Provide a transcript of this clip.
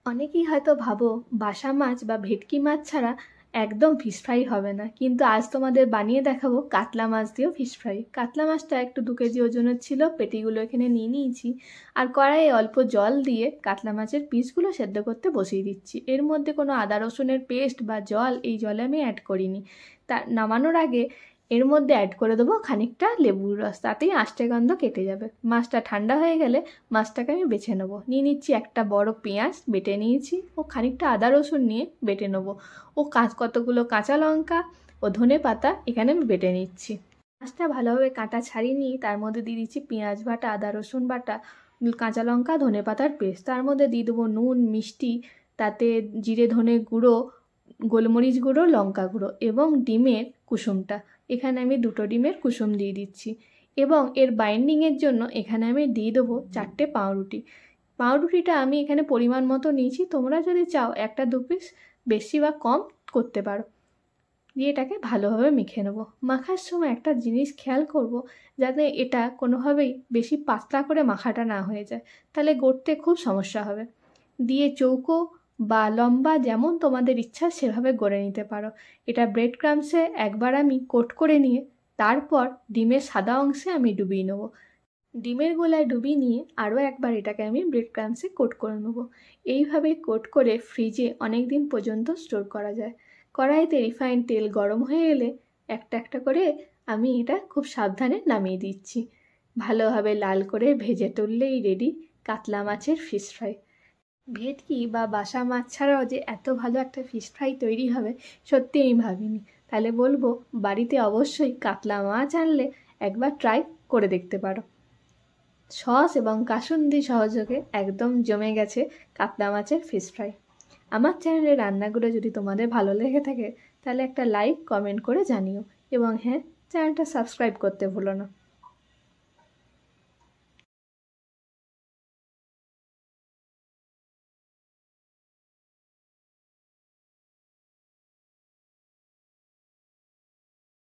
অনেকেই হয়তো ভাবো বাসা মাছ বা ভেটকি মাছ ছাড়া একদম ফিশ ফ্রাই হবে না, কিন্তু আজ তোমাদের বানিয়ে দেখাবো কাতলা মাছ দিয়েও ফিশ ফ্রাই। কাতলা মাছটা একটু 2 কেজি ওজনের ছিল, পেটিগুলো এখানে নিয়ে নিয়েছি। আর কড়াইয়ে অল্প জল দিয়ে কাতলা মাছের পিসগুলো সেদ্ধ করতে বসিয়ে দিচ্ছি। এর মধ্যে কোনো আদা রসুনের পেস্ট বা জল এই জলে আমি অ্যাড করিনি। তা নামানোর আগে এর মধ্যে অ্যাড করে দেবো খানিকটা লেবুর রস, তাতেই আষ্টে গন্ধ কেটে যাবে। মাছটা ঠান্ডা হয়ে গেলে মাছটাকে আমি বেছে নেবো। নিয়ে নিচ্ছি একটা বড় পেঁয়াজ বেটে নিয়েছি, ও খানিকটা আদা রসুন নিয়ে বেটে নেবো, ও কতগুলো কাঁচা লঙ্কা ও ধনে পাতা এখানে আমি বেটে নিচ্ছি। মাছটা ভালোভাবে কাঁটা ছাড়িয়ে নিয়ে তার মধ্যে দিয়ে দিচ্ছি পেঁয়াজ বাটা, আদা রসুন বাটা, কাঁচা লঙ্কা, ধনে পাতার পেস্ট। তার মধ্যে দিয়ে দেবো নুন, মিষ্টি, তাতে জিরে ধনে গুঁড়ো, গোলমরিচ গুঁড়ো, লঙ্কা গুঁড়ো এবং ডিমের কুসুমটা। এখানে আমি 2টো ডিমের কুসুম দিয়ে দিচ্ছি। এবং এর বাইন্ডিংয়ের জন্য এখানে আমি দিয়ে দেবো 4টে পাউরুটি। পাউরুটিটা আমি এখানে পরিমাণ মতো নিয়েছি, তোমরা যদি চাও 1-2 পিস বেশি বা কম করতে পারো। দিয়ে এটাকে ভালোভাবে মেখে নেবো। মাখার সময় একটা জিনিস খেয়াল করব, যাতে এটা কোনোভাবেই বেশি পাতলা করে মাখাটা না হয়ে যায়, তাহলে গড়তে খুব সমস্যা হবে। দিয়ে চৌকো বা লম্বা যেমন তোমাদের ইচ্ছা সেভাবে গড়ে নিতে পারো। এটা ব্রেড ক্রাম্বসে একবার আমি কোট করে নিয়ে তারপর ডিমের সাদা অংশে আমি ডুবিয়ে নেবো। ডিমের গোলায় ডুবিয়ে নিয়ে আরও একবার এটাকে আমি ব্রেড ক্রাম্বসে কোট করে নেবো। এইভাবে কোট করে ফ্রিজে অনেক দিন পর্যন্ত স্টোর করা যায়। কড়াইতে রিফাইন্ড তেল গরম হয়ে এলে একটা একটা করে আমি এটা খুব সাবধানে নামিয়ে দিচ্ছি। ভালোভাবে লাল করে ভেজে তুললেই রেডি কাতলা মাছের ফিশ ফ্রাই। ভেটকি বা বাসা মাছ ছাড়াও যে এত ভালো একটা ফিশ ফ্রাই তৈরি হবে সত্যি আমি ভাবিনি। তাহলে বলবো বাড়িতে অবশ্যই কাতলা মাছ আনলে একবার ট্রাই করে দেখতে পারো। সস এবং কাসুন্দি সহযোগে একদম জমে গেছে কাতলা মাছের ফিশ ফ্রাই। আমার চ্যানেলের রান্নাগুলো যদি তোমাদের ভালো লেগে থাকে তাহলে একটা লাইক কমেন্ট করে জানিও, এবং হ্যাঁ, চ্যানেলটা সাবস্ক্রাইব করতে ভুলো না।